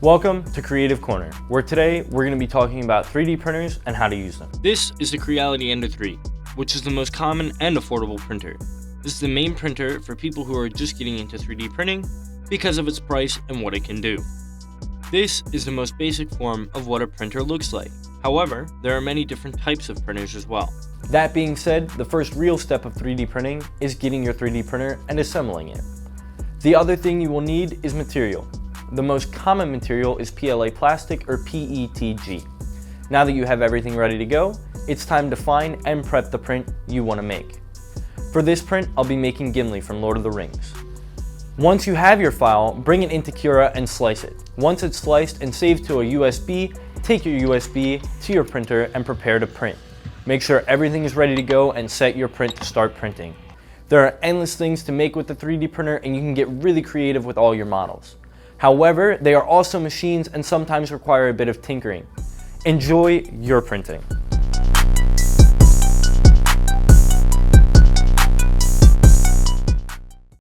Welcome to Creative Corner, where today we're going to be talking about 3D printers and how to use them. This is the Creality Ender 3, which is the most common and affordable printer. This is the main printer for people who are just getting into 3D printing because of its price and what it can do. This is the most basic form of what a printer looks like. However, there are many different types of printers as well. That being said, the first real step of 3D printing is getting your 3D printer and assembling it. The other thing you will need is material. The most common material is PLA plastic or PETG. Now that you have everything ready to go, it's time to find and prep the print you want to make. For this print, I'll be making Gimli from Lord of the Rings. Once you have your file, bring it into Cura and slice it. Once it's sliced and saved to a USB, take your USB to your printer and prepare to print. Make sure everything is ready to go and set your print to start printing. There are endless things to make with the 3D printer and you can get really creative with all your models. However, they are also machines and sometimes require a bit of tinkering. Enjoy your printing.